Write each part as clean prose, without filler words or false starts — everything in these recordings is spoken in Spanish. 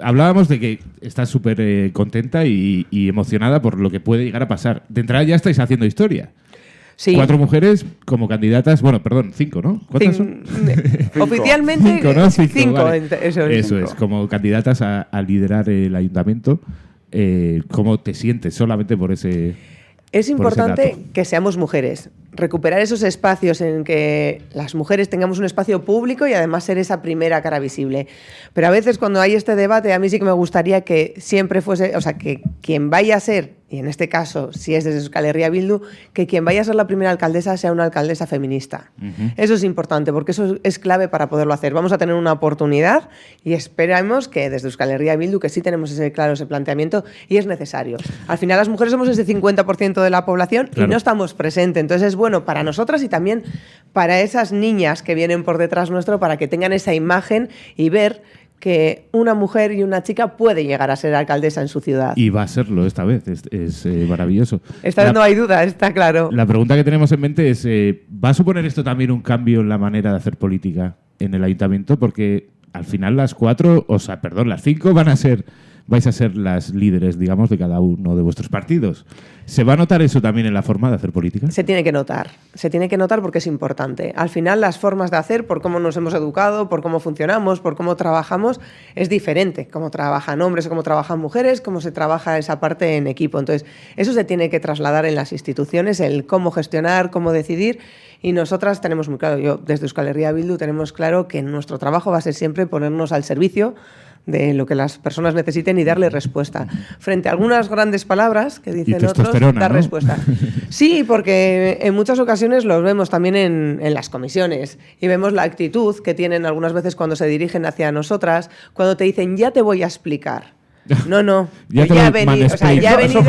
hablábamos de que estás súper contenta y emocionada por lo que puede llegar a pasar. De entrada ya estáis haciendo historia. Sí. 4 mujeres como candidatas, bueno, perdón, 5, ¿no? ¿Cuántas son? Oficialmente 5, ¿no? 5, vale. Eso es, como candidatas a liderar el ayuntamiento. ¿Cómo te sientes solamente por ese... Es importante que seamos mujeres, recuperar esos espacios en que las mujeres tengamos un espacio público y además ser esa primera cara visible. Pero a veces cuando hay este debate, a mí sí que me gustaría que siempre fuese, o sea, que quien vaya a ser, y en este caso, si es desde Euskal Herria Bildu, que quien vaya a ser la primera alcaldesa sea una alcaldesa feminista. Eso es importante porque eso es clave para poderlo hacer. Vamos a tener una oportunidad y esperamos que desde Euskal Herria Bildu, que sí tenemos ese planteamiento y es necesario. Al final las mujeres somos ese 50% de la población y no estamos presentes. Entonces es bueno para nosotras y también para esas niñas que vienen por detrás nuestro para que tengan esa imagen y ver que una mujer y una chica puede llegar a ser alcaldesa en su ciudad. Y va a serlo esta vez, es maravilloso. Esta vez no hay duda, está claro. La pregunta que tenemos en mente es, ¿va a suponer esto también un cambio en la manera de hacer política en el ayuntamiento? Porque al final las 5 vais a ser las líderes, digamos, de cada uno de vuestros partidos. ¿Se va a notar eso también en la forma de hacer política? Se tiene que notar porque es importante. Al final las formas de hacer, por cómo nos hemos educado, por cómo funcionamos, por cómo trabajamos, es diferente. Cómo trabajan hombres o cómo trabajan mujeres, cómo se trabaja esa parte en equipo. Entonces, eso se tiene que trasladar en las instituciones, el cómo gestionar, cómo decidir. Y nosotras tenemos muy claro, yo desde Euskal Herria Bildu tenemos claro que nuestro trabajo va a ser siempre ponernos al servicio de lo que las personas necesiten y darle respuesta. Frente a algunas grandes palabras que dicen otros, dar, ¿no?, respuesta. Sí, porque en muchas ocasiones los vemos también en las comisiones y vemos la actitud que tienen algunas veces cuando se dirigen hacia nosotras, cuando te dicen, ya te voy a explicar. No. Eso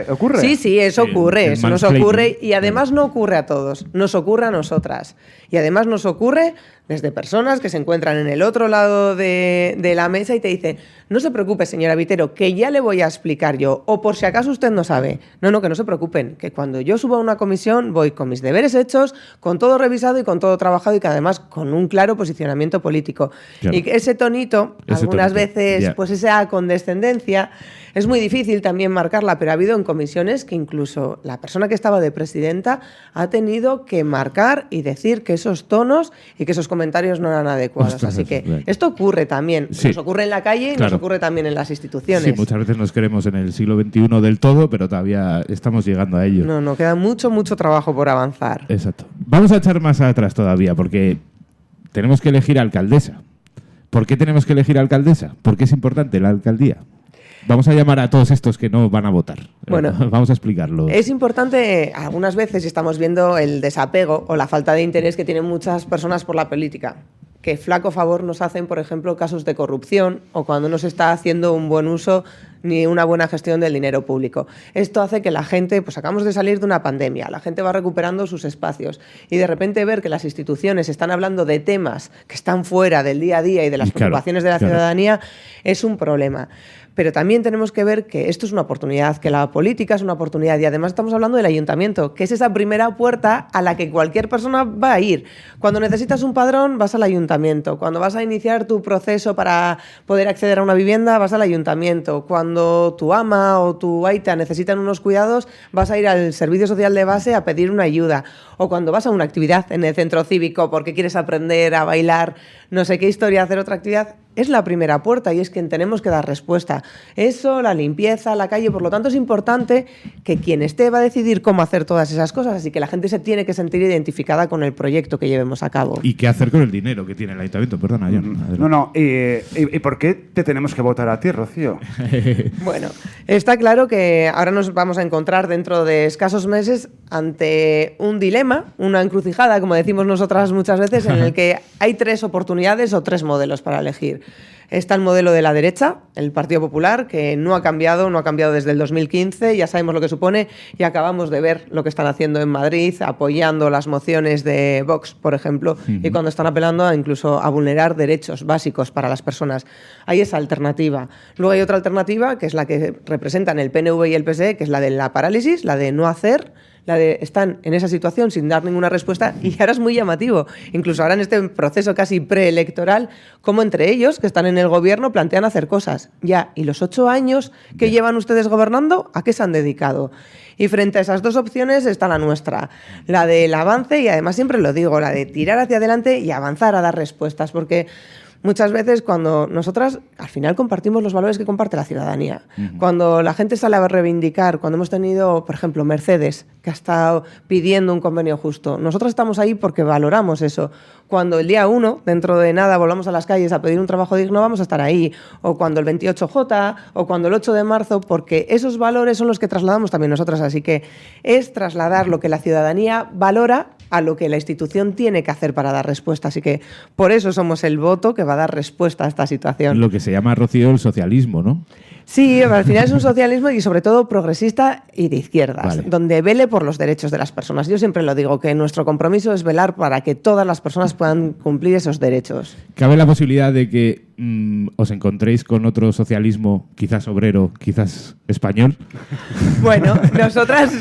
ocurre. Sí, eso ocurre. Eso nos ocurre y además no ocurre a todos. Nos ocurre a nosotras. Y además nos ocurre desde personas que se encuentran en el otro lado de la mesa y te dicen, no se preocupe, señora Vitero, que ya le voy a explicar yo. O por si acaso usted no sabe. No, que no se preocupen. Que cuando yo suba a una comisión voy con mis deberes hechos, con todo revisado y con todo trabajado y que además con un claro posicionamiento político. Claro. Y ese tonito, algunas veces, pues esa condescendencia, es muy difícil también marcarla, pero ha habido en comisiones que incluso la persona que estaba de presidenta ha tenido que marcar y decir que esos tonos y que esos comentarios no eran adecuados. Ostras, así que esto ocurre también. Sí. Nos ocurre en la calle y nos ocurre también en las instituciones. Sí, muchas veces nos queremos en el siglo XXI del todo, pero todavía estamos llegando a ello. No, queda mucho trabajo por avanzar. Exacto. Vamos a echar más atrás todavía, porque tenemos que elegir alcaldesa. ¿Por qué tenemos que elegir alcaldesa? ¿Por qué es importante la alcaldía? Vamos a llamar a todos estos que no van a votar. Bueno, vamos a explicarlo. Es importante, algunas veces estamos viendo el desapego o la falta de interés que tienen muchas personas por la política. Que flaco favor nos hacen, por ejemplo, casos de corrupción o cuando no se está haciendo un buen uso ni una buena gestión del dinero público. Esto hace que la gente, pues acabamos de salir de una pandemia, la gente va recuperando sus espacios y de repente ver que las instituciones están hablando de temas que están fuera del día a día y de las preocupaciones de la ciudadanía es un problema. Pero también tenemos que ver que esto es una oportunidad, que la política es una oportunidad y además estamos hablando del ayuntamiento, que es esa primera puerta a la que cualquier persona va a ir. Cuando necesitas un padrón, vas al ayuntamiento. Cuando vas a iniciar tu proceso para poder acceder a una vivienda, vas al ayuntamiento. Cuando tu ama o tu aita necesitan unos cuidados, vas a ir al servicio social de base a pedir una ayuda. O cuando vas a una actividad en el centro cívico porque quieres aprender a bailar, no sé qué historia, hacer otra actividad, es la primera puerta y es quien tenemos que dar respuesta. Eso, la limpieza, la calle, por lo tanto es importante que quien esté va a decidir cómo hacer todas esas cosas, así que la gente se tiene que sentir identificada con el proyecto que llevemos a cabo. ¿Y qué hacer con el dinero que tiene el ayuntamiento? Perdona, John. ¿Y por qué te tenemos que votar a ti, Rocío? Bueno, está claro que ahora nos vamos a encontrar dentro de escasos meses ante un dilema, una encrucijada, como decimos nosotras muchas veces, en el que hay 3 oportunidades o 3 modelos para elegir. Está el modelo de la derecha, el Partido Popular, que no ha cambiado desde el 2015, ya sabemos lo que supone y acabamos de ver lo que están haciendo en Madrid, apoyando las mociones de Vox, por ejemplo, y cuando están apelando incluso a vulnerar derechos básicos para las personas. Hay esa alternativa. Luego hay otra alternativa, que es la que representan el PNV y el PSE, que es la de la parálisis, la de no hacer, están en esa situación sin dar ninguna respuesta y ahora es muy llamativo, incluso ahora en este proceso casi preelectoral, como entre ellos, que están en el gobierno, plantean hacer cosas. Ya, ¿y los 8 años que llevan ustedes gobernando, a qué se han dedicado? Y frente a esas dos opciones está la nuestra, la del avance y además siempre lo digo, la de tirar hacia adelante y avanzar a dar respuestas, porque muchas veces cuando nosotras al final compartimos los valores que comparte la ciudadanía, cuando la gente sale a reivindicar, cuando hemos tenido, por ejemplo, Mercedes, que ha estado pidiendo un convenio justo, nosotros estamos ahí porque valoramos eso. Cuando el día 1, dentro de nada, volvamos a las calles a pedir un trabajo digno, vamos a estar ahí. O cuando el 28J, o cuando el 8 de marzo, porque esos valores son los que trasladamos también nosotras. Así que es trasladar lo que la ciudadanía valora a lo que la institución tiene que hacer para dar respuesta. Así que por eso somos el voto que va a dar respuesta a esta situación. Lo que se llama, Rocío, el socialismo, ¿no? Sí, al final es un socialismo y sobre todo progresista y de izquierdas, donde vele por los derechos de las personas. Yo siempre lo digo, que nuestro compromiso es velar para que todas las personas puedan cumplir esos derechos. ¿Cabe la posibilidad de que os encontréis con otro socialismo, quizás obrero, quizás español? Bueno, nosotras...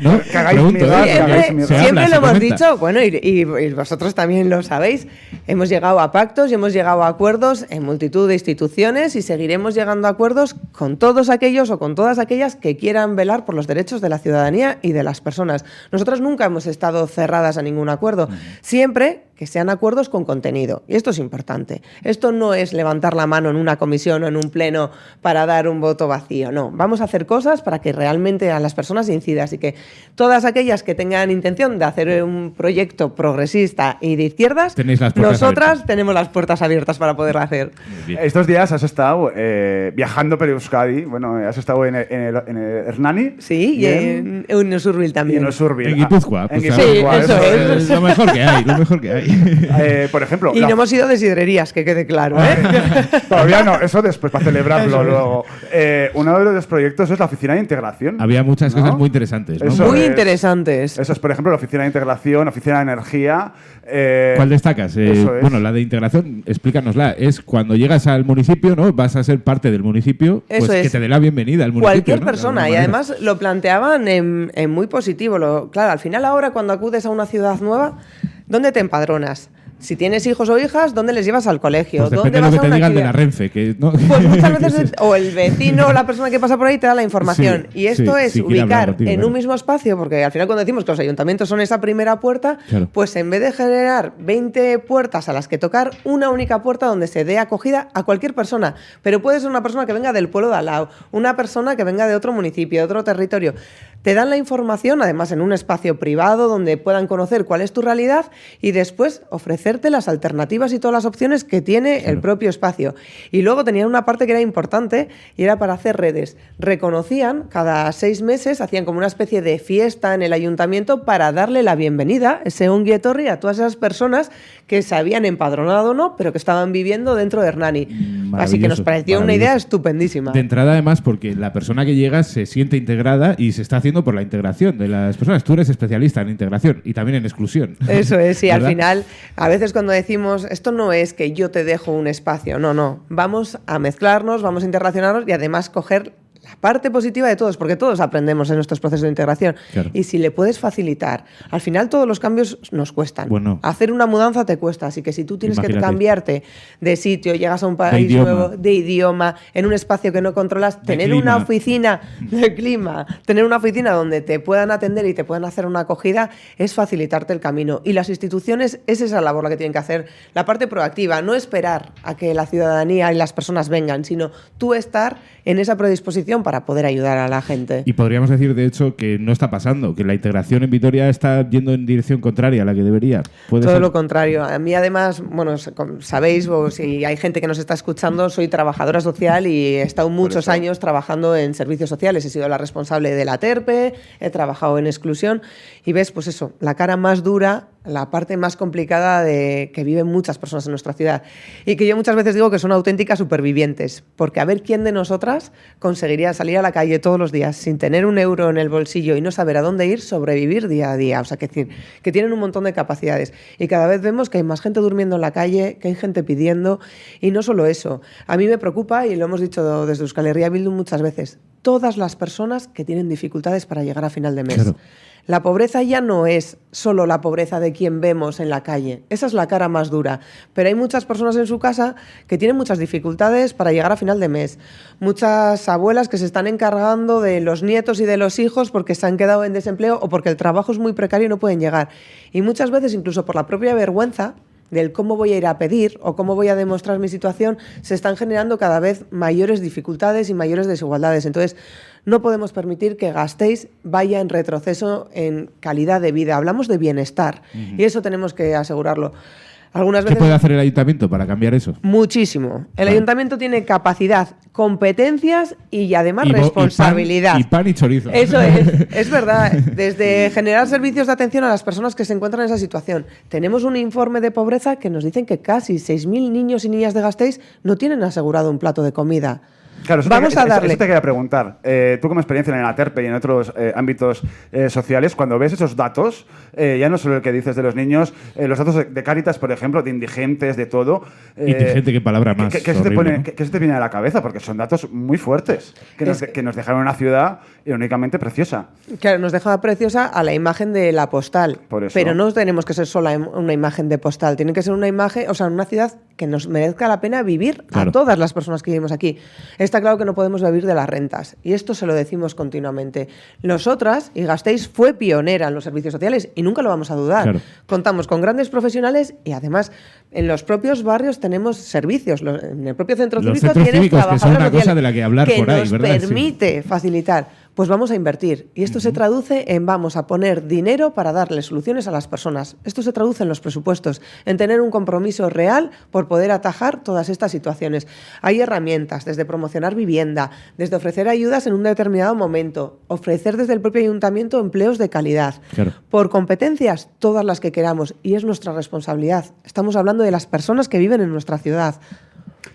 ¿No? Siempre lo hemos dicho, bueno, y vosotros también lo sabéis, hemos llegado a pactos y hemos llegado a acuerdos en multitud de instituciones y seguiremos llegando a acuerdos con todos aquellos o con todas aquellas que quieran velar por los derechos de la ciudadanía y de las personas. Nosotras nunca hemos estado cerradas a ningún acuerdo, siempre que sean acuerdos con contenido. Y esto es importante. Esto no es levantar la mano en una comisión o en un pleno para dar un voto vacío. No, vamos a hacer cosas para que realmente a las personas incida. Así que todas aquellas que tengan intención de hacer un proyecto progresista y de izquierdas, nosotras tenemos las puertas abiertas para poderlo hacer. Estos días has estado viajando por Euskadi. Bueno, has estado en el Hernani. Sí, y en Usurbil también. Y en Usurbil. En Guipúzcoa. Sí, eso es. Lo mejor que hay, lo mejor que hay. Por ejemplo... Y no hemos ido de sidrerías, que quede claro, Todavía no, eso después, para celebrarlo luego. Uno de los proyectos es la Oficina de Integración. Había muchas cosas muy interesantes, ¿no? Muy interesantes. Eso es, por ejemplo, la Oficina de Integración, Oficina de Energía... ¿Cuál destacas? Bueno, la de integración, explícanosla. Es cuando llegas al municipio, ¿no? Vas a ser parte del municipio, pues que te dé la bienvenida al municipio. Cualquier persona, y además lo planteaban en muy positivo. Claro, al final ahora cuando acudes a una ciudad nueva, ¿dónde te empadronas? Si tienes hijos o hijas, ¿dónde les llevas al colegio? Pues depende ¿Dónde de lo vas que te digan actividad? de la Renfe. Que, ¿no? Pues muchas veces o el vecino o la persona que pasa por ahí te da la información. Sí, y esto es ubicar contigo, en un mismo espacio, porque al final cuando decimos que los ayuntamientos son esa primera puerta, pues en vez de generar 20 puertas a las que tocar, una única puerta donde se dé acogida a cualquier persona. Pero puede ser una persona que venga del pueblo de al lado, una persona que venga de otro municipio, de otro territorio. Te dan la información, además en un espacio privado donde puedan conocer cuál es tu realidad y después ofrecerte las alternativas y todas las opciones que tiene el propio espacio. Y luego tenían una parte que era importante y era para hacer redes. Reconocían, cada 6 meses, hacían como una especie de fiesta en el ayuntamiento para darle la bienvenida, ese ongi etorri, a todas esas personas que se habían empadronado o no, pero que estaban viviendo dentro de Hernani. Así que nos pareció una idea estupendísima. De entrada, además, porque la persona que llega se siente integrada y se está haciendo por la integración de las personas. Tú eres especialista en integración y también en exclusión. Eso es, y al final, a veces cuando decimos, esto no es que yo te dejo un espacio, no. Vamos a mezclarnos, vamos a interrelacionarnos y además coger la parte positiva de todos, porque todos aprendemos en nuestros procesos de integración. Claro. Y si le puedes facilitar, al final todos los cambios nos cuestan. Bueno, hacer una mudanza te cuesta, así que si tú tienes que cambiarte de sitio, llegas a un país nuevo, de idioma, en un espacio que no controlas, tener una oficina de clima, tener una oficina donde te puedan atender y te puedan hacer una acogida, es facilitarte el camino. Y las instituciones, es esa labor la que tienen que hacer, la parte proactiva, no esperar a que la ciudadanía y las personas vengan, sino tú estar en esa predisposición para poder ayudar a la gente. Y podríamos decir, de hecho, que no está pasando, que la integración en Vitoria está yendo en dirección contraria a la que debería. Todo lo contrario. A mí, además, bueno, sabéis, o si hay gente que nos está escuchando, soy trabajadora social y he estado muchos años trabajando en servicios sociales. He sido la responsable de la TERPE, he trabajado en exclusión y ves, pues eso, la cara más dura, la parte más complicada de que viven muchas personas en nuestra ciudad y que yo muchas veces digo que son auténticas supervivientes, porque a ver quién de nosotras conseguiría podría salir a la calle todos los días sin tener un euro en el bolsillo y no saber a dónde ir, sobrevivir día a día. O sea, que tienen un montón de capacidades. Y cada vez vemos que hay más gente durmiendo en la calle, que hay gente pidiendo. Y no solo eso. A mí me preocupa, y lo hemos dicho desde Euskal Herria Bildu muchas veces, todas las personas que tienen dificultades para llegar a final de mes. Claro. La pobreza ya no es solo la pobreza de quien vemos en la calle. Esa es la cara más dura. Pero hay muchas personas en su casa que tienen muchas dificultades para llegar a final de mes. Muchas abuelas que se están encargando de los nietos y de los hijos porque se han quedado en desempleo o porque el trabajo es muy precario y no pueden llegar. Y muchas veces, incluso por la propia vergüenza del cómo voy a ir a pedir o cómo voy a demostrar mi situación, se están generando cada vez mayores dificultades y mayores desigualdades. Entonces, no podemos permitir que Gasteiz vaya en retroceso en calidad de vida. Hablamos de bienestar y eso tenemos que asegurarlo. Algunas veces, ¿qué puede hacer el ayuntamiento para cambiar eso? Muchísimo. El ayuntamiento tiene capacidad, competencias y además responsabilidad. Y pan y chorizo. Eso es verdad. Desde generar servicios de atención a las personas que se encuentran en esa situación. Tenemos un informe de pobreza que nos dicen que casi 6.000 niños y niñas de Gasteiz no tienen asegurado un plato de comida. Claro, eso te quería preguntar. Tú como experiencia en la TERPE y en otros ámbitos sociales, cuando ves esos datos, ya no solo el que dices de los niños, los datos de Cáritas, por ejemplo, de indigentes, de todo... indigente, qué palabra más ¿Qué se te viene a la cabeza? Porque son datos muy fuertes, que nos dejaron una ciudad irónicamente preciosa. Claro, nos deja preciosa a la imagen de la postal. Por eso. Pero no tenemos que ser solo una imagen de postal. Tiene que ser una imagen, o sea, una ciudad que nos merezca la pena vivir a todas las personas que vivimos aquí. Está claro que no podemos vivir de las rentas. Y esto se lo decimos continuamente. Nosotras, y Gasteiz fue pionera en los servicios sociales, y nunca lo vamos a dudar. Claro. Contamos con grandes profesionales y además en los propios barrios tenemos servicios. En el propio centro cívico tienes que son una social cosa de la que hablar por ahí, nos ¿verdad? permite facilitar. Pues vamos a invertir. Y esto se traduce en vamos a poner dinero para darle soluciones a las personas. Esto se traduce en los presupuestos, en tener un compromiso real por poder atajar todas estas situaciones. Hay herramientas, desde promocionar vivienda, desde ofrecer ayudas en un determinado momento, ofrecer desde el propio ayuntamiento empleos de calidad. Claro. Por competencias, todas las que queramos. Y es nuestra responsabilidad. Estamos hablando de las personas que viven en nuestra ciudad.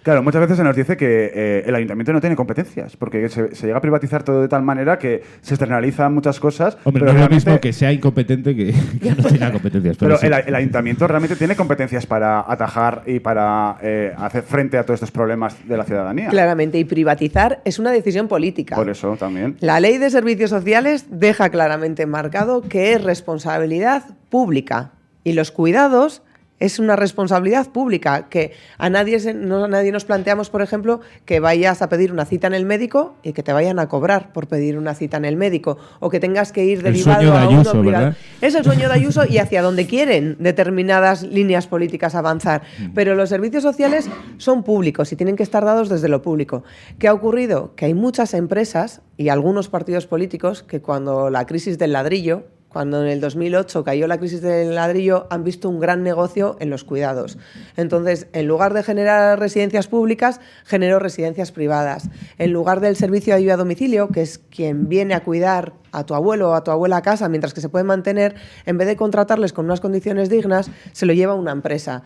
Claro, muchas veces se nos dice que el ayuntamiento no tiene competencias, porque se llega a privatizar todo de tal manera que se externalizan muchas cosas. Hombre, pero no es lo mismo que sea incompetente que no tenga competencias. Pero sí. el ayuntamiento realmente tiene competencias para atajar y para hacer frente a todos estos problemas de la ciudadanía. Claramente, y privatizar es una decisión política. Por eso también. La Ley de Servicios Sociales deja claramente marcado que es responsabilidad pública y los cuidados es una responsabilidad pública, que a nadie nos planteamos, por ejemplo, que vayas a pedir una cita en el médico y que te vayan a cobrar por pedir una cita en el médico, o que tengas que ir derivado a uno privado. Es el sueño de Ayuso y hacia donde quieren determinadas líneas políticas avanzar. Pero los servicios sociales son públicos y tienen que estar dados desde lo público. ¿Qué ha ocurrido? Que hay muchas empresas y algunos partidos políticos que cuando la crisis del ladrillo, cuando en el 2008 cayó la crisis del ladrillo, han visto un gran negocio en los cuidados. Entonces, en lugar de generar residencias públicas, generó residencias privadas. En lugar del servicio de ayuda a domicilio, que es quien viene a cuidar a tu abuelo o a tu abuela a casa mientras que se puede mantener, en vez de contratarles con unas condiciones dignas, se lo lleva una empresa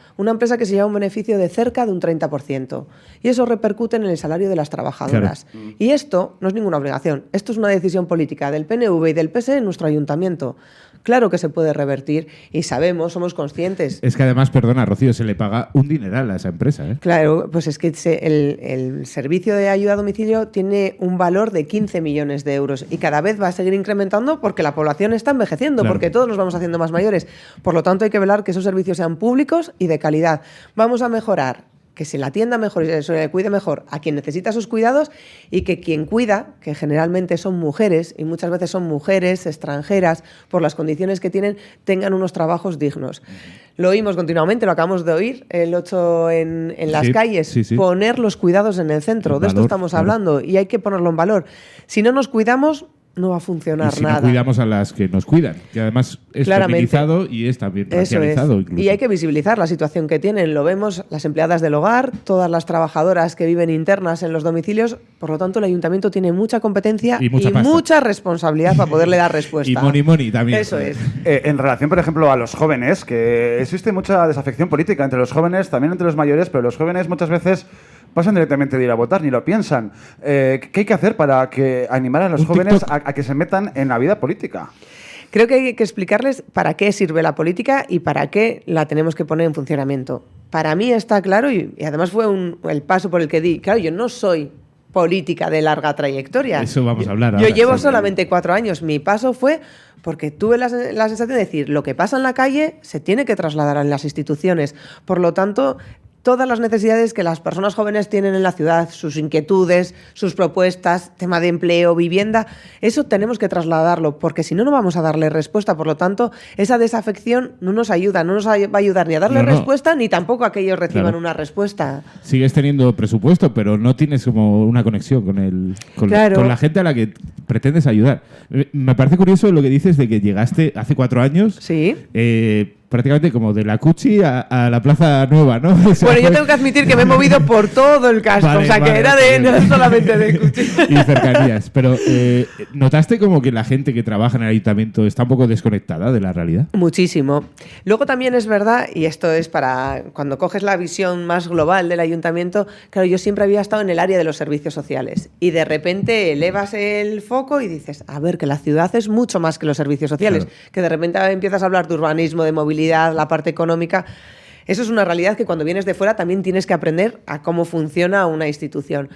que se lleva un beneficio de cerca de un 30%. Y eso repercute en el salario de las trabajadoras. Claro. Y esto no es ninguna obligación. Esto es una decisión política del PNV y del PSE en nuestro ayuntamiento. Claro que se puede revertir y somos conscientes. Es que además, perdona, Rocío, se le paga un dineral a esa empresa, ¿eh? Claro, pues es que el servicio de ayuda a domicilio tiene un valor de 15 millones de euros y cada vez va a seguir incrementando porque la población está envejeciendo, claro, porque todos nos vamos haciendo más mayores. Por lo tanto, hay que velar que esos servicios sean públicos y de calidad. Vamos a mejorar que se la atienda mejor y se le cuide mejor a quien necesita sus cuidados y que quien cuida, que generalmente son mujeres y muchas veces son mujeres extranjeras por las condiciones que tienen, tengan unos trabajos dignos. Lo oímos continuamente, lo acabamos de oír, el 8 en las calles, poner los cuidados en el centro, de esto estamos hablando y hay que ponerlo en valor. Si no nos cuidamos, no va a funcionar y si nada. No cuidamos a las que nos cuidan, que además es feminizado y es también racializado. Incluso. Y hay que visibilizar la situación que tienen. Lo vemos las empleadas del hogar, todas las trabajadoras que viven internas en los domicilios. Por lo tanto, el ayuntamiento tiene mucha competencia y mucha responsabilidad para poderle dar respuesta. Y money también. Eso es. En relación, por ejemplo, a los jóvenes, que existe mucha desafección política entre los jóvenes, también entre los mayores, pero los jóvenes muchas veces pasan directamente de ir a votar, ni lo piensan. ¿Qué hay que hacer para animar a los jóvenes a que se metan en la vida política? Creo que hay que explicarles para qué sirve la política y para qué la tenemos que poner en funcionamiento. Para mí está claro, y además fue el paso por el que di. Claro, yo no soy política de larga trayectoria. Eso vamos a hablar Yo ahora, llevo sí. solamente 4 años. Mi paso fue porque tuve la sensación de decir, lo que pasa en la calle se tiene que trasladar en las instituciones. Por lo tanto, todas las necesidades que las personas jóvenes tienen en la ciudad, sus inquietudes, sus propuestas, tema de empleo, vivienda, eso tenemos que trasladarlo, porque si no, no vamos a darle respuesta. Por lo tanto, esa desafección no nos ayuda, no nos va a ayudar ni a darle respuesta, ni tampoco a que ellos reciban una respuesta. Sigues teniendo presupuesto, pero no tienes como una conexión con la gente a la que pretendes ayudar. Me parece curioso lo que dices de que llegaste hace 4 años. Sí. Prácticamente como de la Cuchi a la Plaza Nueva, ¿no? O sea, bueno, yo tengo que admitir que me he movido por todo el casco, Vale, o sea, que era no solamente de Cuchi. Y cercanías. Pero ¿notaste como que la gente que trabaja en el ayuntamiento está un poco desconectada de la realidad? Muchísimo. Luego también es verdad, y esto es para cuando coges la visión más global del ayuntamiento, claro, yo siempre había estado en el área de los servicios sociales y de repente elevas el foco y dices, a ver, que la ciudad es mucho más que los servicios sociales, claro. Que de repente empiezas a hablar de urbanismo, de movilidad, la parte económica. Eso es una realidad que cuando vienes de fuera también tienes que aprender a cómo funciona una institución.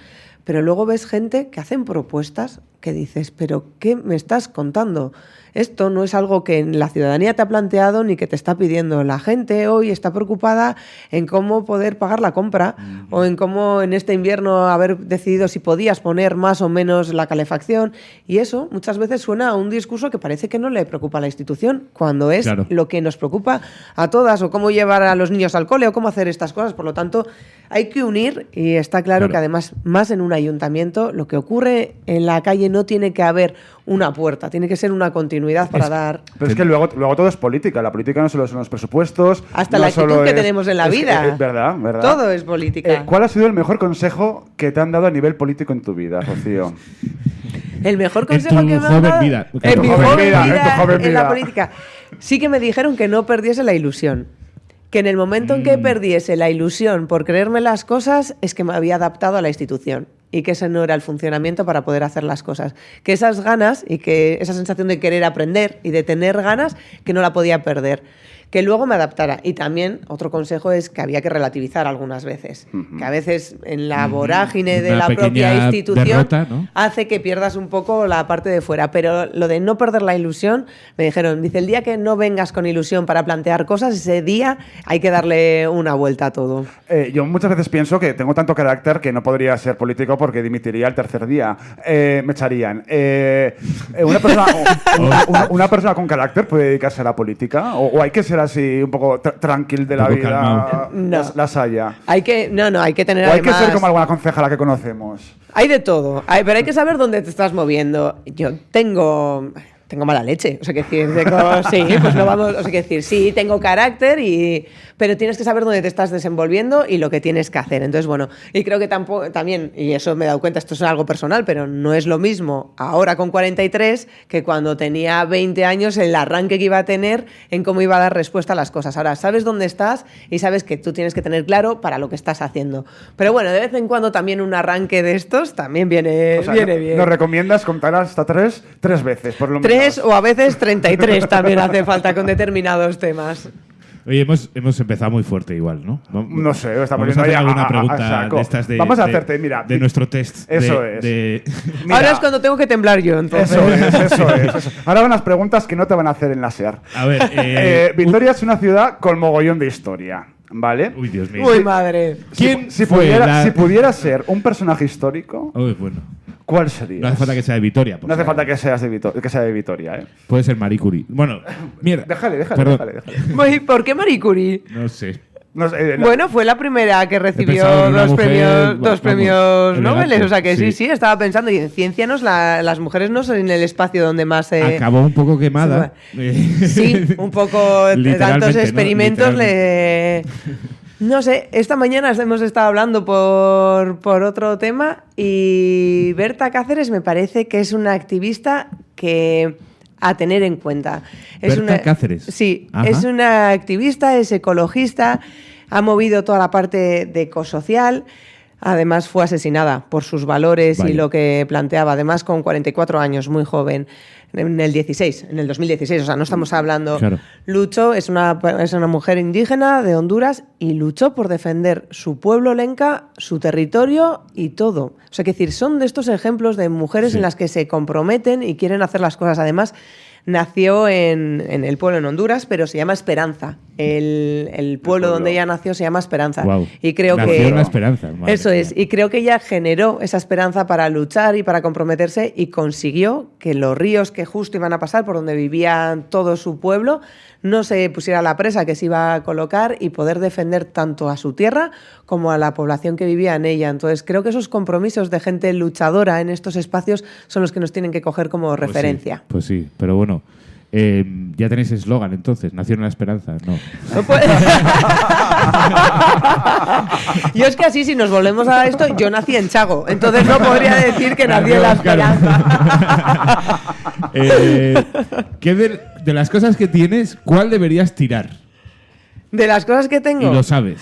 Pero luego ves gente que hacen propuestas que dices, ¿pero qué me estás contando? Esto no es algo que la ciudadanía te ha planteado ni que te está pidiendo. La gente hoy está preocupada en cómo poder pagar la compra o en cómo en este invierno haber decidido si podías poner más o menos la calefacción. Y eso muchas veces suena a un discurso que parece que no le preocupa a la institución, cuando es lo que nos preocupa a todas, o cómo llevar a los niños al cole o cómo hacer estas cosas. Por lo tanto, hay que unir, y está claro que además, más en un ayuntamiento, lo que ocurre en la calle no tiene que haber una puerta, tiene que ser una continuidad para dar... Pero es que luego todo es política. La política no solo son los presupuestos... Hasta la actitud que tenemos en la vida. Verdad. Todo es política. ¿Cuál ha sido el mejor consejo que te han dado a nivel político en tu vida, Rocío? El mejor consejo que me han dado... En mi joven vida en la política. Sí que me dijeron que no perdiese la ilusión. Que en el momento en que perdiese la ilusión por creerme las cosas, es que me había adaptado a la institución. Y que ese no era el funcionamiento para poder hacer las cosas. Que esas ganas y que esa sensación de querer aprender y de tener ganas, que no la podía perder. Que luego me adaptara. Y también otro consejo es que había que relativizar algunas veces. Que a veces en la vorágine de la propia institución derrota, ¿no? hace que pierdas un poco la parte de fuera. Pero lo de no perder la ilusión, me dijeron, dice, el día que no vengas con ilusión para plantear cosas, ese día hay que darle una vuelta a todo. Yo muchas veces pienso que tengo tanto carácter que no podría ser político porque dimitiría el tercer día. Me echarían. ¿Una persona con carácter puede dedicarse a la política? ¿O hay que ser así un poco tranquil de la vida? No. Las haya. Hay que tener o hay que además... ser como alguna concejala que conocemos. Hay de todo, pero hay que saber dónde te estás moviendo. Yo tengo mala leche, o sea, que decir, sí, pues no vamos, o sea, que decir, sí, tengo carácter, pero tienes que saber dónde te estás desenvolviendo y lo que tienes que hacer. Entonces, bueno, y creo que también, y eso me he dado cuenta, esto es algo personal, pero no es lo mismo ahora con 43 que cuando tenía 20 años, el arranque que iba a tener en cómo iba a dar respuesta a las cosas. Ahora, sabes dónde estás y sabes que tú tienes que tener claro para lo que estás haciendo. Pero bueno, de vez en cuando también un arranque de estos también viene bien. ¿Nos recomiendas contar hasta tres veces, por lo menos? 3 o a veces 33 también hace falta con determinados temas. Oye, hemos empezado muy fuerte igual, ¿no? No sé, vamos a hacer alguna pregunta de estas vamos a hacerte, mira, de nuestro test. Eso es. Mira, ahora es cuando tengo que temblar yo, entonces. Eso es. Ahora unas preguntas que no te van a hacer en la SER. A ver, Vitoria es una ciudad con mogollón de historia, ¿vale? Uy, Dios mío. Uy, madre. Si pudiera ser un personaje histórico, bueno. ¿cuál sería? No hace falta que sea de Vitoria. No hace falta que sea de Vitoria, ¿eh? Puede ser Marie Curie. Bueno, mira. Déjale. ¿Por qué Marie Curie? No sé. Bueno, fue la primera que recibió dos premios Nobel. O sea que sí, estaba pensando. Y en ciencia las mujeres no son en el espacio donde más se... Acabó un poco quemada. Sí, un poco. Tantos experimentos No sé, esta mañana hemos estado hablando por otro tema y Berta Cáceres me parece que es una activista a tener en cuenta. Berta Cáceres. Sí, Ajá. Es una activista, es ecologista, ha movido toda la parte de ecosocial. Además fue asesinada por sus valores Vaya. y lo que planteaba. Además con 44 años, muy joven. En el 2016, o sea, no estamos hablando... Claro. Luchó, es una mujer indígena de Honduras y luchó por defender su pueblo lenca, su territorio y todo. O sea, que decir, son de estos ejemplos de mujeres en las que se comprometen y quieren hacer las cosas. Además, nació en el pueblo en Honduras, pero se llama Esperanza. El pueblo donde ella nació se llama Esperanza. Wow. Y creo Nació que en la esperanza. Madre eso mía. es. Y creo que ella generó esa esperanza para luchar y para comprometerse y consiguió que los ríos que justo iban a pasar por donde vivía todo su pueblo no se pusiera la presa que se iba a colocar y poder defender tanto a su tierra como a la población que vivía en ella. Entonces creo que esos compromisos de gente luchadora en estos espacios son los que nos tienen que coger como referencia. Pues sí, pero bueno. Ya tenéis eslogan entonces, Nació en la Esperanza. No. Yo es que así, si nos volvemos a esto, yo nací en Chago, entonces no podría decir que nací en la Esperanza. ¿Qué de las cosas que tienes, cuál deberías tirar? De las cosas que Y tengo, lo sabes.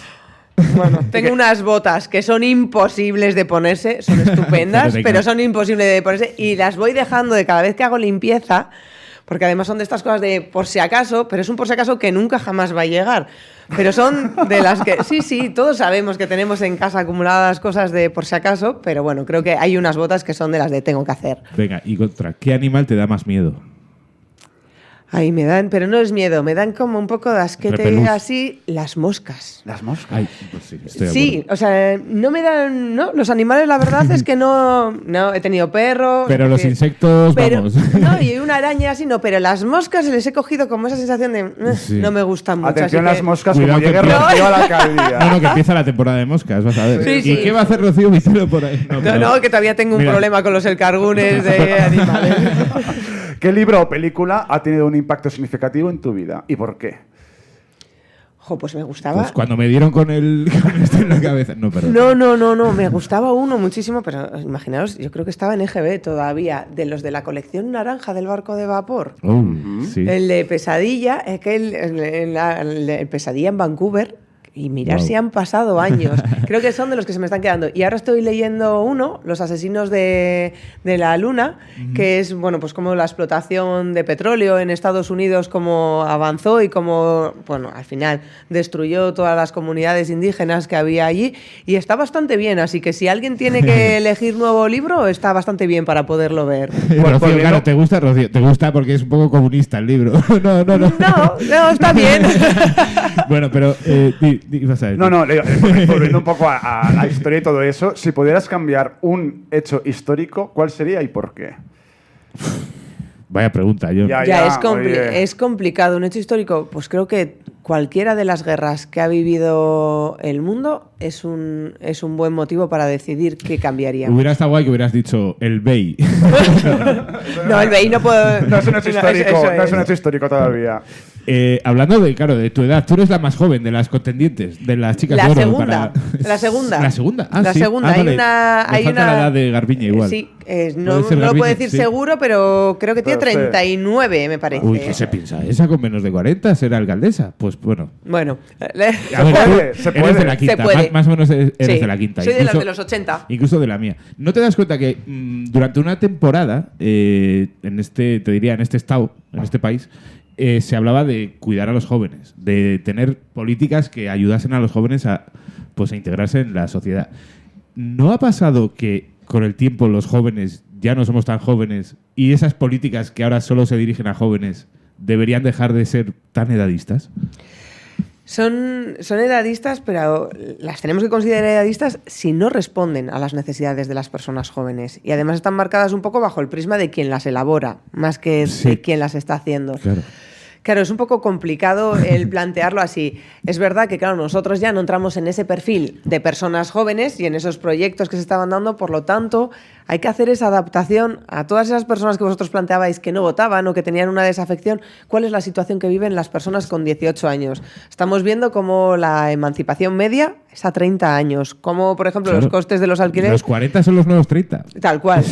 bueno, tengo unas botas que son imposibles de ponerse, son estupendas, Pero pero son imposibles de ponerse y las voy dejando de cada vez que hago limpieza. Porque además son de estas cosas de por si acaso, pero es un por si acaso que nunca jamás va a llegar. Pero son de las que, sí, todos sabemos que tenemos en casa acumuladas cosas de por si acaso, pero bueno, creo que hay unas botas que son de las de tengo que hacer. Venga, y contra, ¿qué animal te da más miedo? Ay, me dan, pero no es miedo, me dan como un poco de asquete Repelús. así las moscas. Las moscas. Ay, pues sí, estoy de Sí, acuerdo. o sea, no me dan, no, los animales la verdad es que no he tenido perro. Pero los que- insectos, pero, vamos. no, y una araña así, no, pero las moscas les he cogido como esa sensación de Sí. no me gustan mucho. Atención así las que- moscas, Cuidado como que llegue empieza- Rocío a la alcaldía. No, que empieza la temporada de moscas, vas a ver. Sí, ¿Y sí. qué va a hacer Rocío Vicero por ahí? No, que todavía tengo un Mira. problema con los elcargunes de animales. ¿Qué libro o película ha tenido un impacto significativo en tu vida y por qué? Jo, pues me gustaba. Pues cuando me dieron con esto en la cabeza. No, perdón. No, me gustaba uno muchísimo, pero imaginaos, yo creo que estaba en EGB todavía, de los de la colección naranja del barco de vapor. Oh, sí. El de Pesadilla, el de Pesadilla en Vancouver, y mirar Wow. si han pasado años. Creo que son de los que se me están quedando. Y ahora estoy leyendo uno, Los asesinos de la luna, que es, bueno, pues como la explotación de petróleo en Estados Unidos, cómo avanzó y cómo, bueno, al final destruyó todas las comunidades indígenas que había allí. Y está bastante bien, así que si alguien tiene que elegir nuevo libro, está bastante bien para poderlo ver. Rocío, claro, ¿te gusta, Rocío? ¿Te gusta porque es un poco comunista el libro? No. No, está bien. Bueno, pero vas a decir. No, volviendo un poco a la historia y todo eso, si pudieras cambiar un hecho histórico, ¿cuál sería y por qué? Vaya pregunta. Yo. Ya, oye. es complicado. Un hecho histórico, pues creo que cualquiera de las guerras que ha vivido el mundo es un buen motivo para decidir qué cambiaría. Hubiera estado guay que hubieras dicho el BEI. No, el BEI no puedo... No es un hecho histórico, eso no es un hecho histórico todavía. Hablando de tu edad, tú eres la más joven de las contendientes, de las chicas La de oro. segunda, la segunda. ¿La segunda? Ah, La sí. segunda. Ah, Hay vale. una... Me hay falta una... la edad de Garbiñe igual. Sí, ¿Puede no ser lo puedo Garbiñe? decir Sí. seguro, pero creo que tiene Pero sí. 39, me parece. Uy, ¿qué se piensa? ¿Esa con menos de 40 será alcaldesa? Pues bueno. Bueno, A ver, puede, tú se eres puede. de la quinta, Se puede. más o menos eres sí, de la quinta. soy de las Incluso- de los 80. Incluso de la mía. ¿No te das cuenta que durante una temporada, en este estado, en este país, se hablaba de cuidar a los jóvenes, de tener políticas que ayudasen a los jóvenes a integrarse en la sociedad? ¿No ha pasado que con el tiempo los jóvenes ya no somos tan jóvenes y esas políticas que ahora solo se dirigen a jóvenes deberían dejar de ser tan edadistas? Son edadistas, pero las tenemos que considerar edadistas si no responden a las necesidades de las personas jóvenes. Y además están marcadas un poco bajo el prisma de quien las elabora, más que Sí. de quien las está haciendo. Claro. Claro, es un poco complicado el plantearlo así. Es verdad que, claro, nosotros ya no entramos en ese perfil de personas jóvenes y en esos proyectos que se estaban dando, por lo tanto, hay que hacer esa adaptación a todas esas personas que vosotros planteabais que no votaban o que tenían una desafección. ¿Cuál es la situación que viven las personas con 18 años? Estamos viendo cómo la emancipación media es a 30 años. Como, por ejemplo, los costes de los alquileres... Los 40 son los nuevos 30. Tal cual.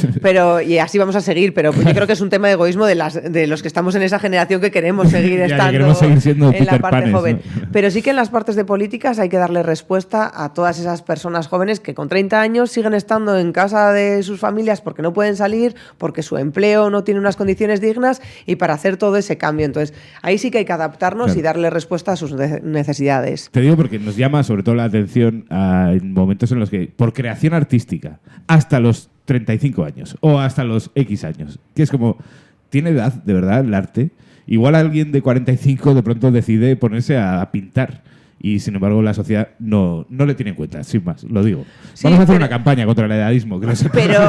Y así vamos a seguir. Pero yo creo que es un tema de egoísmo de los que estamos en esa generación que queremos seguir estando queremos seguir siendo en la Peter parte Panes, joven. ¿no? Pero sí que en las partes de políticas hay que darle respuesta a todas esas personas jóvenes que con 30 años siguen estando en casa de sus familias porque no pueden salir, porque su empleo no tiene unas condiciones dignas, y para hacer todo ese cambio. Entonces, ahí sí que hay que adaptarnos y darle respuesta a sus necesidades. Te digo porque nos llama sobre todo la atención en momentos en los que, por creación artística, hasta los 35 años o hasta los X años, que es como, tiene edad, de verdad, el arte. Igual alguien de 45 de pronto decide ponerse a pintar y, sin embargo, la sociedad no le tiene en cuenta, sin más, lo digo. Sí, vamos a hacer una campaña contra el edadismo. Que pero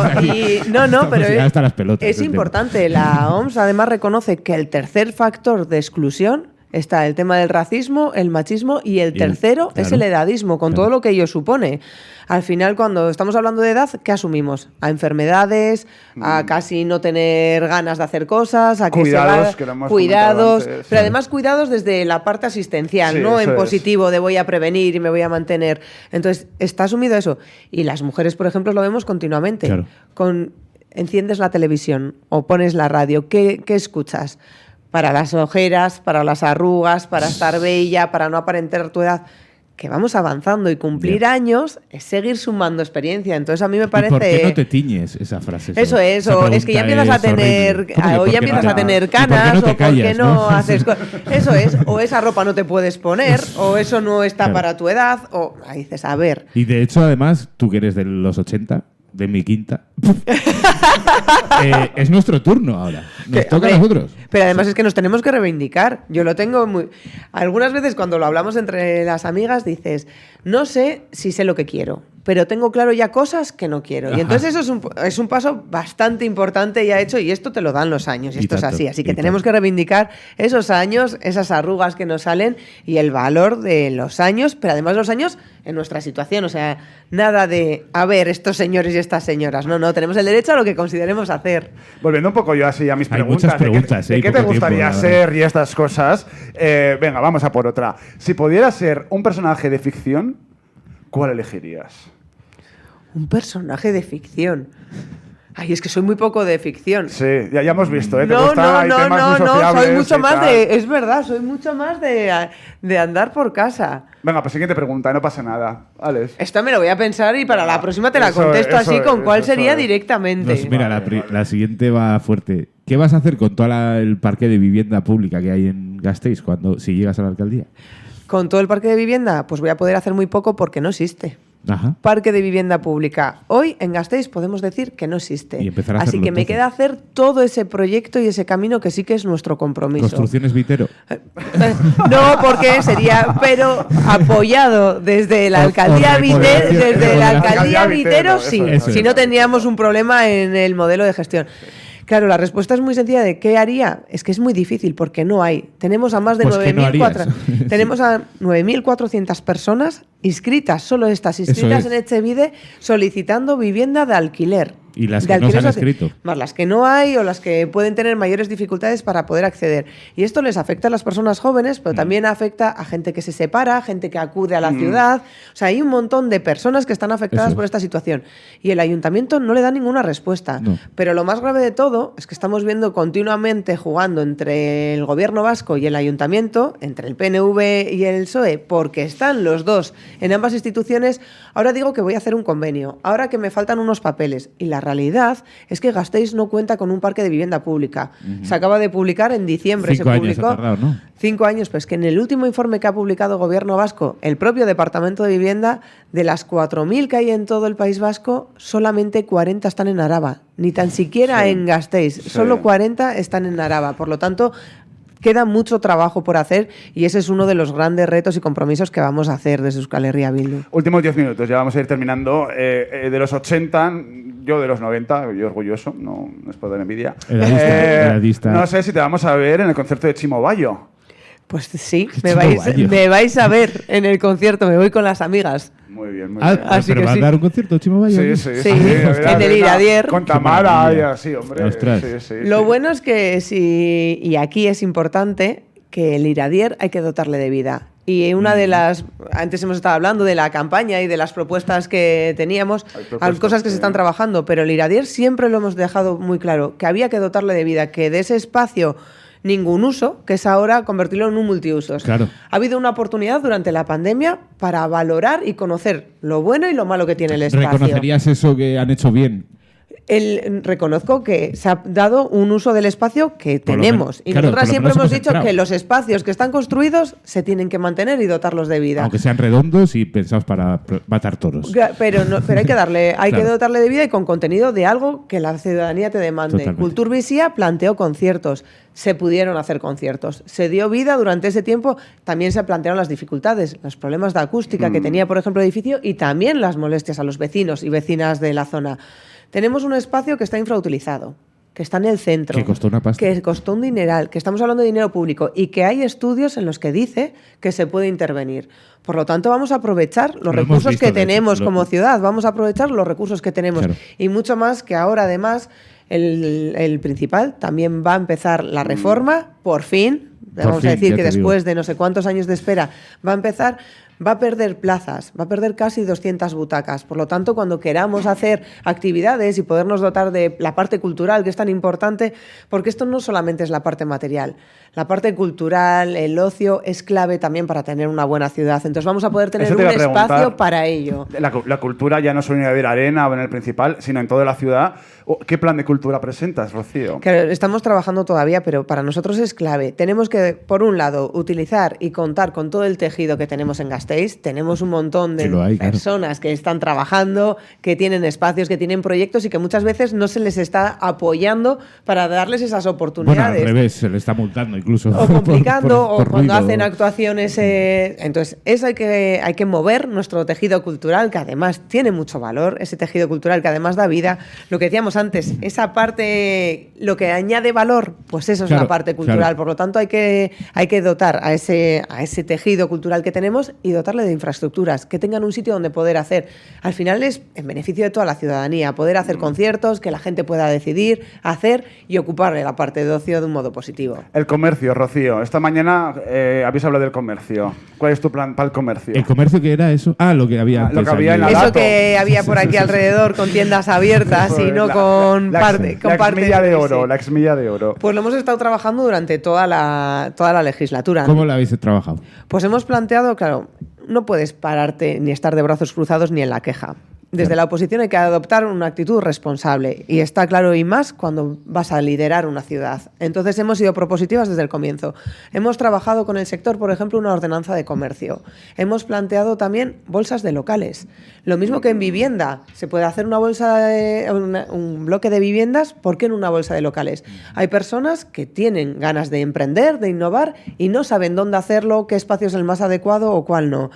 hasta las pelotas, es importante. La OMS además reconoce que el tercer factor de exclusión está el tema del racismo, el machismo, y el tercero es el edadismo, con todo lo que ello supone. Al final, cuando estamos hablando de edad, ¿qué asumimos? A enfermedades, a casi no tener ganas de hacer cosas, a que cuidados, cuidados, pero además cuidados desde la parte asistencial, no en positivo de voy a prevenir y me voy a mantener. Entonces, está asumido eso. Y las mujeres, por ejemplo, lo vemos continuamente. Claro. Enciendes la televisión o pones la radio, ¿qué escuchas? Para las ojeras, para las arrugas, para estar bella, para no aparentar tu edad. Que vamos avanzando, y cumplir años es seguir sumando experiencia. Entonces a mí me parece... ¿Y por qué no te tiñes esa frase? Eso es, o es que ya empiezas a tener, a tener canas, o por qué no haces cosas. Eso es, o esa ropa no te puedes poner, o eso no está para tu edad, o ahí dices, a ver. Y de hecho, además, tú que eres de los 80, de mi quinta, es nuestro turno ahora. Nos toca a nosotros. Pero además es que nos tenemos que reivindicar. Yo lo tengo muy... Algunas veces cuando lo hablamos entre las amigas dices, no sé si sé lo que quiero, pero tengo claro ya cosas que no quiero. Y entonces eso es un paso bastante importante ya hecho, y esto te lo dan los años, y esto es así. Así que tenemos que reivindicar esos años, esas arrugas que nos salen, y el valor de los años, pero además los años en nuestra situación. O sea, nada de, a ver, estos señores y estas señoras. No, tenemos el derecho a lo que consideremos hacer. Volviendo un poco yo así a mis Hay preguntas. Muchas preguntas, ¿De qué te gustaría ser y estas cosas? Venga, vamos a por otra. Si pudieras ser un personaje de ficción, ¿cuál elegirías? Un personaje de ficción. Ay, es que soy muy poco de ficción. Sí, ya hemos visto, ¿eh? No, soy mucho más de... Es verdad, soy mucho más de andar por casa. Venga, pues siguiente pregunta, no pasa nada. Alex. Esta me lo voy a pensar y para la próxima te la contesto así, con cuál sería directamente. Pues mira, la siguiente va fuerte. ¿Qué vas a hacer con todo el parque de vivienda pública que hay en Gasteiz si llegas a la alcaldía? Con todo el parque de vivienda, pues voy a poder hacer muy poco porque no existe. Ajá. Parque de vivienda pública. Hoy en Gasteiz podemos decir que no existe. Y empezar a Así hacerlo, que me queda hacer todo ese proyecto y ese camino que sí que es nuestro compromiso. ¿Construcciones Vitero? No, porque sería, pero apoyado desde la alcaldía Vitero, desde la alcaldía Vitero, sí. Si no tendríamos un problema en el modelo de gestión. Claro, la respuesta es muy sencilla de ¿qué haría? Es que es muy difícil porque no hay. Tenemos a más de 9.400 personas inscritas, solo estas inscritas en Etxebide, solicitando vivienda de alquiler. Y las que no se han escrito. Más las que no hay o las que pueden tener mayores dificultades para poder acceder. Y esto les afecta a las personas jóvenes, pero también afecta a gente que se separa, gente que acude a la ciudad. O sea, hay un montón de personas que están afectadas por esta situación. Y el ayuntamiento no le da ninguna respuesta. No. Pero lo más grave de todo es que estamos viendo continuamente jugando entre el gobierno vasco y el ayuntamiento, entre el PNV y el PSOE, porque están los dos en ambas instituciones. Ahora digo que voy a hacer un convenio, ahora que me faltan unos papeles. Y la realidad es que Gasteiz no cuenta con un parque de vivienda pública. Se acaba de publicar en diciembre. 5 años ha tardado, ¿no? 5 años, pues que en el último informe que ha publicado el Gobierno Vasco, el propio Departamento de Vivienda, de las 4.000 que hay en todo el País Vasco, solamente 40 están en Araba. Ni tan siquiera en Gasteiz. Solo 40 están en Araba. Por lo tanto, queda mucho trabajo por hacer y ese es uno de los grandes retos y compromisos que vamos a hacer desde Euskal Herria Bildu. Últimos 10 minutos, ya vamos a ir terminando. De los 80, yo de los 90, yo orgulloso, no es por dar envidia. Edadista. No sé si te vamos a ver en el concierto de Chimo Bayo. Pues sí, me vais a ver en el concierto, me voy con las amigas. Muy bien, muy bien. Así ¿pero va a dar un concierto Chimo Bayo? Sí. En el Iradier. Con Tamara y así, hombre. Lo bueno es que y aquí es importante que el Iradier hay que dotarle de vida. Y una de las... Antes hemos estado hablando de la campaña y de las propuestas que teníamos, hay cosas que se están trabajando, pero el Iradier siempre lo hemos dejado muy claro, que había que dotarle de vida, que de ese espacio ningún uso, que es ahora convertirlo en un multiusos. Claro. Ha habido una oportunidad durante la pandemia para valorar y conocer lo bueno y lo malo que tiene el espacio. ¿Reconocerías eso que han hecho bien? Reconozco que se ha dado un uso del espacio que tenemos. Y claro, nosotras siempre hemos dicho entrado. que los espacios que están construidos se tienen que mantener y dotarlos de vida. Aunque sean redondos y pensados para matar toros. Pero hay que darle, hay Claro. que dotarle de vida y con contenido de algo que la ciudadanía te demande. Totalmente. Culturvisia planteó conciertos. Se pudieron hacer conciertos. Se dio vida durante ese tiempo. También se plantearon las dificultades, los problemas de acústica que tenía, por ejemplo, el edificio y también las molestias a los vecinos y vecinas de la zona. Tenemos un espacio que está infrautilizado, que está en el centro. Que costó una pasta. Que costó un dineral, que estamos hablando de dinero público y que hay estudios en los que dice que se puede intervenir. Por lo tanto, vamos a aprovechar los Lo hemos recursos visto, que de hecho. tenemos como ciudad. Vamos a aprovechar los recursos que tenemos. Claro. Y mucho más que ahora, además, el principal también va a empezar la reforma, por fin. Vamos fin, a decir ya que te después digo. de no sé cuántos años de espera va a empezar, va a perder plazas, va a perder casi 200 butacas. Por lo tanto, cuando queramos hacer actividades y podernos dotar de la parte cultural, que es tan importante, porque esto no solamente es la parte material, la parte cultural, el ocio, es clave también para tener una buena ciudad. Entonces vamos a poder tener Eso te un iba a preguntar. espacio para ello. La cultura ya no solo en la arena o en el principal, sino en toda la ciudad. ¿Qué plan de cultura presentas, Rocío? Claro, estamos trabajando todavía, pero para nosotros es clave. Tenemos que, por un lado, utilizar y contar con todo el tejido que tenemos en Gasteiz. Tenemos un montón de Sí, lo hay, claro. personas que están trabajando, que tienen espacios, que tienen proyectos y que muchas veces no se les está apoyando para darles esas Bueno, oportunidades. al revés, se le está multando incluso. O complicando, por o cuando ruido. hacen actuaciones. Entonces, eso hay que mover nuestro tejido cultural, que además tiene mucho valor, ese tejido cultural que además da vida. Lo que decíamos antes, esa parte, lo que añade valor, pues eso es Claro, la parte cultural. claro. Por lo tanto, hay que dotar a ese tejido cultural que tenemos y dotarle de infraestructuras, que tengan un sitio donde poder hacer. Al final es en beneficio de toda la ciudadanía, poder hacer conciertos, que la gente pueda decidir, hacer y ocuparle la parte de ocio de un modo positivo. El comercio, Rocío. Esta mañana habéis hablado del comercio. ¿Cuál es tu plan para el comercio? ¿El comercio que era eso? Ah, lo que había Lo antes que había allí. en la Eso Dato. que había por aquí alrededor con tiendas abiertas y no con parte la parte exmilla de oro, sí. la exmilla de oro. Pues lo hemos estado trabajando durante toda la legislatura. ¿Cómo lo habéis trabajado? Pues hemos planteado, claro, no puedes pararte ni estar de brazos cruzados ni en la queja. Desde la oposición hay que adoptar una actitud responsable y está claro y más cuando vas a liderar una ciudad. Entonces hemos sido propositivas desde el comienzo. Hemos trabajado con el sector, por ejemplo, una ordenanza de comercio. Hemos planteado también bolsas de locales. Lo mismo que en vivienda. Se puede hacer una bolsa un bloque de viviendas, ¿por qué en una bolsa de locales? Hay personas que tienen ganas de emprender, de innovar y no saben dónde hacerlo, qué espacio es el más adecuado o cuál no.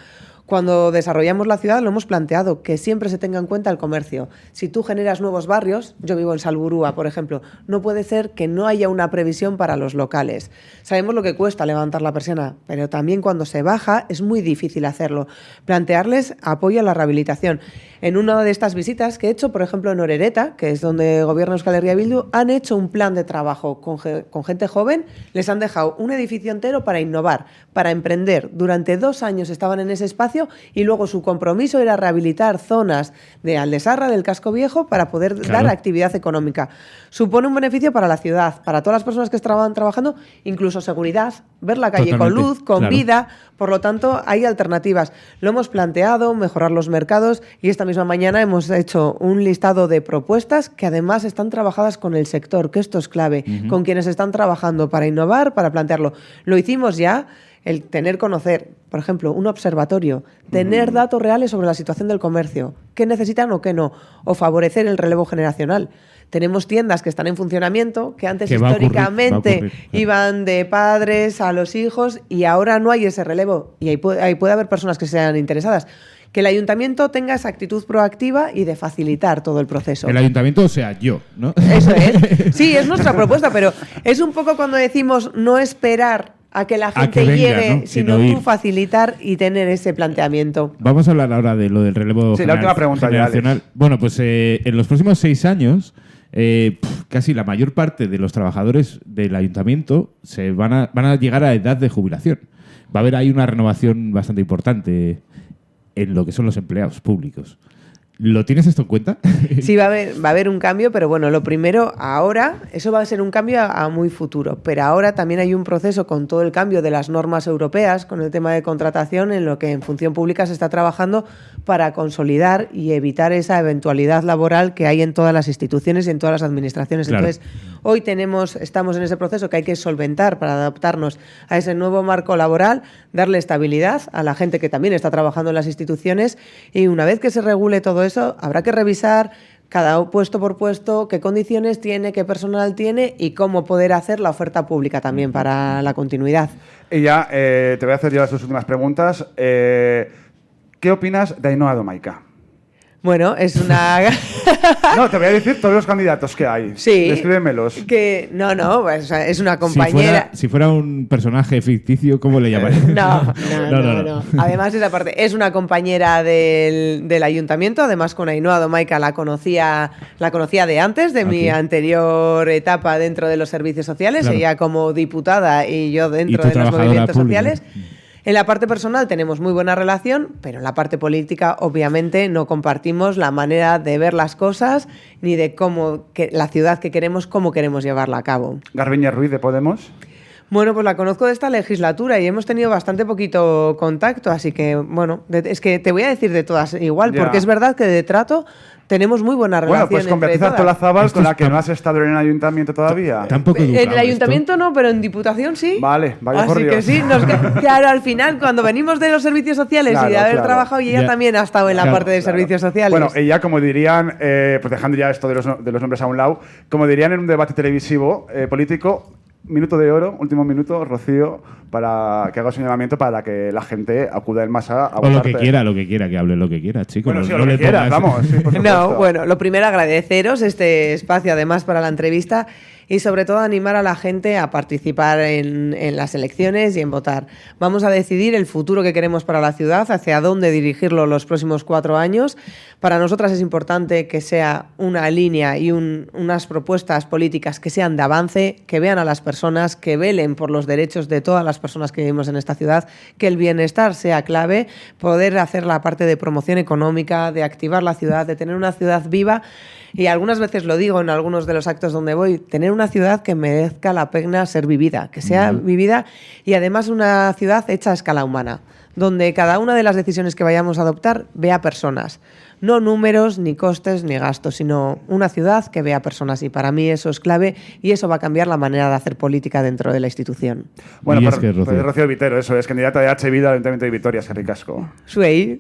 Cuando desarrollamos la ciudad lo hemos planteado, que siempre se tenga en cuenta el comercio. Si tú generas nuevos barrios, yo vivo en Salburúa, por ejemplo, no puede ser que no haya una previsión para los locales. Sabemos lo que cuesta levantar la persiana, pero también cuando se baja es muy difícil hacerlo. Plantearles apoyo a la rehabilitación. En una de estas visitas que he hecho, por ejemplo, en Orereta, que es donde gobierna Euskal Herria Bildu, han hecho un plan de trabajo con gente joven, les han dejado un edificio entero para innovar, para emprender. Durante 2 años estaban en ese espacio y luego su compromiso era rehabilitar zonas de Aldesarra, del casco viejo, para poder dar actividad económica. Supone un beneficio para la ciudad, para todas las personas que estaban trabajando, incluso seguridad, ver la calle con luz, con vida. Por lo tanto, hay alternativas. Lo hemos planteado, mejorar los mercados, y esta misma mañana hemos hecho un listado de propuestas que además están trabajadas con el sector, que esto es clave, con quienes están trabajando para innovar, para plantearlo. Lo hicimos ya. El conocer, por ejemplo, un observatorio, tener datos reales sobre la situación del comercio, qué necesitan o qué no, o favorecer el relevo generacional. Tenemos tiendas que están en funcionamiento, que antes históricamente iban de padres a los hijos y ahora no hay ese relevo y ahí puede haber personas que sean interesadas. Que el ayuntamiento tenga esa actitud proactiva y de facilitar todo el proceso. El ayuntamiento, o sea, yo, ¿no? Eso es. Sí, es nuestra propuesta, pero es un poco cuando decimos no esperar a que la gente venga, llegue, ¿no? sino Sino tú facilitar y tener ese planteamiento. Vamos a hablar ahora de lo del relevo Sí, la última pregunta ya, generacional. Bueno, pues en los próximos 6 años, casi la mayor parte de los trabajadores del ayuntamiento van a llegar a edad de jubilación. va a haber ahí una renovación bastante importante en lo que son los empleados públicos. ¿Lo tienes esto en cuenta? Sí, va a haber un cambio, pero bueno, lo primero, ahora, eso va a ser un cambio a muy futuro, pero ahora también hay un proceso con todo el cambio de las normas europeas, con el tema de contratación, en lo que en función pública se está trabajando para consolidar y evitar esa eventualidad laboral que hay en todas las instituciones y en todas las administraciones. Claro. Entonces, hoy estamos en ese proceso que hay que solventar para adaptarnos a ese nuevo marco laboral, darle estabilidad a la gente que también está trabajando en las instituciones, y una vez que se regule todo eso, habrá que revisar cada puesto por puesto qué condiciones tiene, qué personal tiene y cómo poder hacer la oferta pública también para la continuidad. Y ya te voy a hacer yo las dos últimas preguntas. ¿Qué opinas de Ainhoa Domaica? Bueno, es una... No, te voy a decir todos los candidatos que hay. Sí. Descríbemelos. No, pues, es una compañera... Si fuera un personaje ficticio, ¿cómo le llamarías? No. Además, esa parte, es una compañera del ayuntamiento. Además, con Ainhoa Domaica la conocía de antes, de mi anterior etapa dentro de los servicios sociales. Claro. Ella como diputada y yo dentro de los movimientos sociales. En la parte personal tenemos muy buena relación, pero en la parte política, obviamente, no compartimos la manera de ver las cosas ni de la ciudad que queremos, cómo queremos llevarla a cabo. Garbiñe Ruiz, de Podemos. Bueno, pues la conozco de esta legislatura y hemos tenido bastante poquito contacto, así que, bueno, es que te voy a decir de todas igual, porque es verdad que de trato tenemos muy buena relación. Bueno, pues con Beatriz Artolazabal, con la que no has estado en el ayuntamiento todavía. Tampoco en el ayuntamiento no, pero en diputación sí. Vale, vaya por Así Dios. que sí, claro, al final, cuando venimos de los servicios sociales y de haber trabajado, y ella también ha estado en la parte de servicios sociales. Bueno, ella, como dirían, pues dejando ya esto de los nombres a un lado, como dirían en un debate televisivo político, minuto de oro, último minuto, Rocío, para que haga un señalamiento para que la gente acuda en masa a votarte. O lo que quiera, que hable lo que quiera, chicos. Bueno, sí, lo que quieras, vamos. Sí, por no, bueno, lo primero agradeceros este espacio además para la entrevista y sobre todo animar a la gente a participar en las elecciones y en votar. Vamos a decidir el futuro que queremos para la ciudad, hacia dónde dirigirlo los próximos 4 años. Para nosotras es importante que sea una línea y unas propuestas políticas que sean de avance, que vean a las personas, que velen por los derechos de todas las personas que vivimos en esta ciudad, que el bienestar sea clave, poder hacer la parte de promoción económica, de activar la ciudad, de tener una ciudad viva. Y algunas veces lo digo en algunos de los actos donde voy, tener una ciudad que merezca la pena ser vivida, que sea vivida y además una ciudad hecha a escala humana, donde cada una de las decisiones que vayamos a adoptar vea personas. No números, ni costes, ni gastos, sino una ciudad que vea personas. Y para mí eso es clave y eso va a cambiar la manera de hacer política dentro de la institución. Bueno, Rocío Vitero, eso es candidata de H. Vida al Ayuntamiento de Vitoria, es que ricasco. Suey.